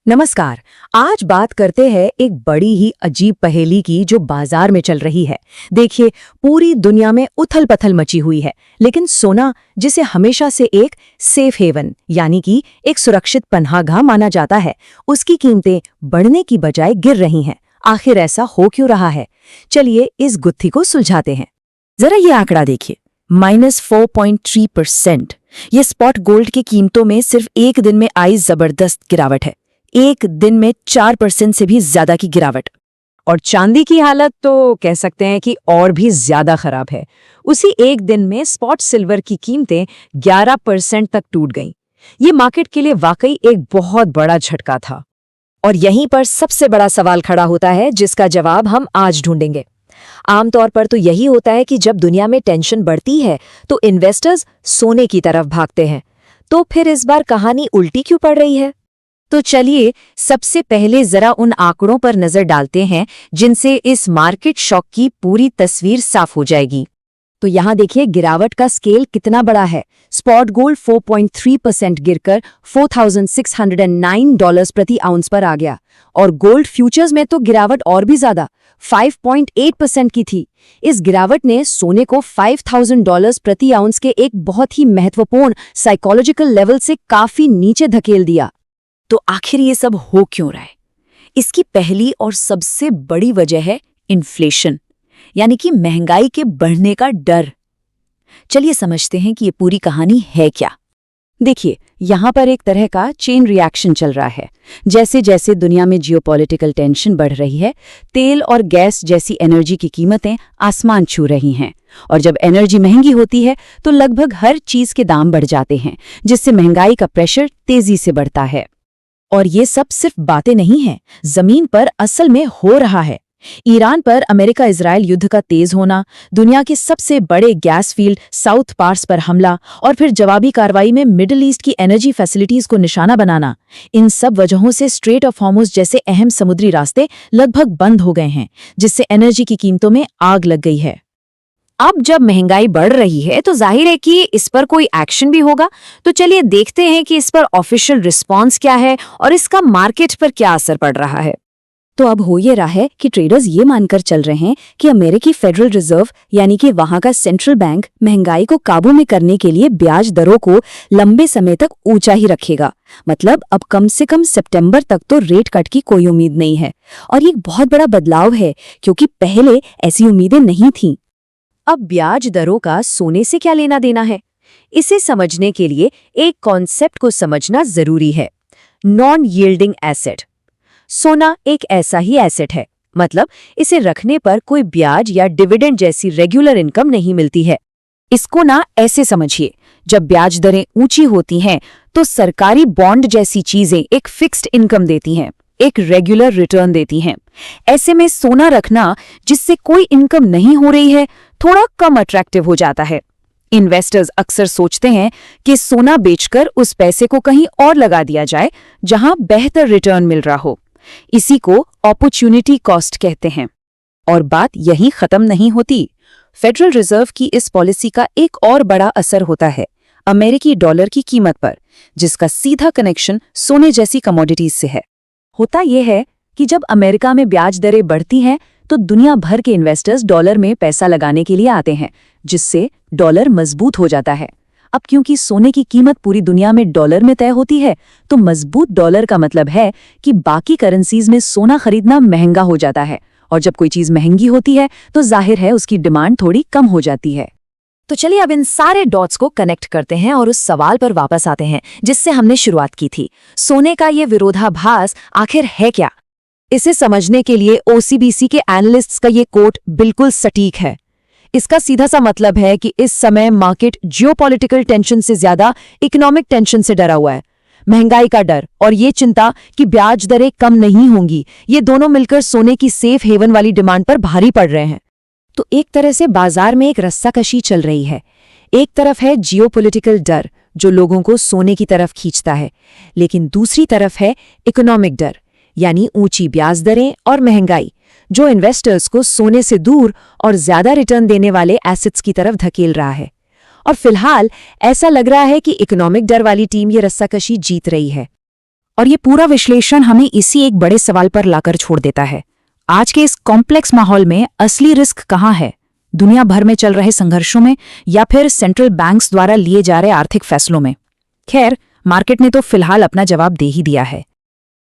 नमस्कार। आज बात करते हैं एक बड़ी ही अजीब पहेली की जो बाजार में चल रही है। देखिए, पूरी दुनिया में उथल पथल मची हुई है, लेकिन सोना, जिसे हमेशा से एक सेफ हेवन यानी कि एक सुरक्षित पनाहगाह माना जाता है, उसकी कीमतें बढ़ने की बजाय गिर रही हैं। आखिर ऐसा हो क्यों रहा है? चलिए इस गुत्थी को सुलझाते हैं। जरा ये आंकड़ा देखिए, -4.3%। ये स्पॉट गोल्ड की कीमतों में सिर्फ एक दिन में आई जबरदस्त गिरावट है। एक दिन में 4% से भी ज्यादा की गिरावट। और चांदी की हालत तो कह सकते हैं कि और भी ज्यादा खराब है। उसी एक दिन में स्पॉट सिल्वर की कीमतें 11% तक टूट गईं। ये मार्केट के लिए वाकई एक बहुत बड़ा झटका था। और यहीं पर सबसे बड़ा सवाल खड़ा होता है, जिसका जवाब हम आज ढूंढेंगे। आमतौर पर तो यही होता है कि जब दुनिया में टेंशन बढ़ती है तो इन्वेस्टर्स सोने की तरफ भागते हैं। तो फिर इस बार कहानी उल्टी क्यों पड़ रही है? तो चलिए सबसे पहले जरा उन आंकड़ों पर नजर डालते हैं जिनसे इस मार्केट शॉक की पूरी तस्वीर साफ हो जाएगी। तो यहाँ देखिए गिरावट का स्केल कितना बड़ा है। स्पॉट गोल्ड 4.3% गिरकर $4,609 प्रति आउंस पर आ गया, और गोल्ड फ्यूचर्स में तो गिरावट और भी ज्यादा 5.8% की थी। इस गिरावट ने सोने को $5,000 प्रति आउंस के एक बहुत ही महत्वपूर्ण साइकोलॉजिकल लेवल से काफी नीचे धकेल दिया। तो आखिर ये सब हो क्यों रहा है? इसकी पहली और सबसे बड़ी वजह है इन्फ्लेशन, यानी कि महंगाई के बढ़ने का डर। चलिए समझते हैं कि ये पूरी कहानी है क्या। देखिए, यहाँ पर एक तरह का चेन रिएक्शन चल रहा है। जैसे जैसे दुनिया में जियोपॉलिटिकल टेंशन बढ़ रही है, तेल और गैस जैसी एनर्जी की कीमतें आसमान छू रही हैं। और जब एनर्जी महंगी होती है तो लगभग हर चीज के दाम बढ़ जाते हैं, जिससे महंगाई का प्रेशर तेजी से बढ़ता है। और ये सब सिर्फ बातें नहीं हैं, जमीन पर असल में हो रहा है। ईरान पर अमेरिका इजराइल युद्ध का तेज होना, दुनिया के सबसे बड़े गैस फील्ड साउथ पार्स पर हमला, और फिर जवाबी कार्रवाई में मिडिल ईस्ट की एनर्जी फैसिलिटीज को निशाना बनाना, इन सब वजहों से स्ट्रेट ऑफ हॉर्मुज़ जैसे अहम समुद्री रास्ते लगभग बंद हो गए हैं, जिससे एनर्जी की कीमतों में आग लग गई है। अब जब महंगाई बढ़ रही है तो जाहिर है कि इस पर कोई एक्शन भी होगा। तो चलिए देखते हैं कि इस पर ऑफिशियल रिस्पांस क्या है और इसका मार्केट पर क्या असर पड़ रहा है। तो अब हो ये रहा है कि ट्रेडर्स ये मानकर चल रहे हैं कि अमेरिकी फेडरल रिजर्व यानी कि वहां का सेंट्रल बैंक महंगाई को काबू में करने के लिए ब्याज दरों को लंबे समय तक ऊंचा ही रखेगा। मतलब अब कम से कम सितंबर तक तो रेट कट की कोई उम्मीद नहीं है। और ये एक बहुत बड़ा बदलाव है, क्योंकि पहले ऐसी उम्मीदें नहीं थीं। अब ब्याज दरों का सोने से क्या लेना देना है? इसे समझने के लिए एक कॉन्सेप्ट को समझना जरूरी है, नॉन यील्डिंग एसेट। सोना एक ऐसा ही एसेट है, मतलब इसे रखने पर कोई ब्याज या डिविडेंड जैसी रेगुलर इनकम नहीं मिलती है। इसको ना ऐसे समझिए, जब ब्याज दरें ऊंची होती हैं तो सरकारी बॉन्ड जैसी चीजें एक फिक्स्ड इनकम देती हैं, एक रेगुलर रिटर्न देती हैं। ऐसे में सोना रखना, जिससे कोई इनकम नहीं हो रही है, थोड़ा कम अट्रैक्टिव हो जाता है। इन्वेस्टर्स अक्सर सोचते हैं कि सोना बेचकर उस पैसे को कहीं और लगा दिया जाए जहां बेहतर रिटर्न मिल रहा हो। इसी को अपॉर्चुनिटी कॉस्ट कहते हैं। और बात यहीं खत्म नहीं होती। फेडरल रिजर्व की इस पॉलिसी का एक और बड़ा असर होता है अमेरिकी डॉलर की कीमत पर, जिसका सीधा कनेक्शन सोने जैसी कमोडिटीज से है। होता यह है कि जब अमेरिका में ब्याज दरें बढ़ती हैं तो दुनिया भर के इन्वेस्टर्स डॉलर में पैसा लगाने के लिए आते हैं, जिससे डॉलर मजबूत हो जाता है। अब क्योंकि सोने की कीमत पूरी दुनिया में डॉलर में तय होती है, तो मजबूत डॉलर का मतलब है कि बाकी करेंसीज में सोना खरीदना महंगा हो जाता है। और जब कोई चीज महंगी होती है तो जाहिर है उसकी डिमांड थोड़ी कम हो जाती है। तो चलिए अब इन सारे डॉट्स को कनेक्ट करते हैं और उस सवाल पर वापस आते हैं जिससे हमने शुरुआत की थी। सोने का ये विरोधाभास आखिर है क्या? इसे समझने के लिए ओसीबीसी के एनालिस्ट्स का ये कोट बिल्कुल सटीक है। इसका सीधा सा मतलब है कि इस समय मार्केट जियोपॉलिटिकल टेंशन से ज्यादा इकोनॉमिक टेंशन से डरा हुआ है। महंगाई का डर और ये चिंता कि ब्याज दरें कम नहीं होंगी, ये दोनों मिलकर सोने की सेफ हेवन वाली डिमांड पर भारी पड़ रहे हैं। तो एक तरह से बाजार में एक रस्साकशी चल रही है। एक तरफ है जियोपॉलिटिकल डर जो लोगों को सोने की तरफ खींचता है, लेकिन दूसरी तरफ है इकोनॉमिक डर, यानी ऊंची ब्याज दरें और महंगाई, जो इन्वेस्टर्स को सोने से दूर और ज्यादा रिटर्न देने वाले एसेट्स की तरफ धकेल रहा है। और फिलहाल ऐसा लग रहा है कि इकोनॉमिक डर वाली टीम ये रस्साकशी जीत रही है। और ये पूरा विश्लेषण हमें इसी एक बड़े सवाल पर लाकर छोड़ देता है। आज के इस कॉम्प्लेक्स माहौल में असली रिस्क कहाँ है? दुनिया भर में चल रहे संघर्षों में या फिर सेंट्रल बैंक्स द्वारा लिए जा रहे आर्थिक फैसलों में? खैर, मार्केट ने तो फिलहाल अपना जवाब दे ही दिया है।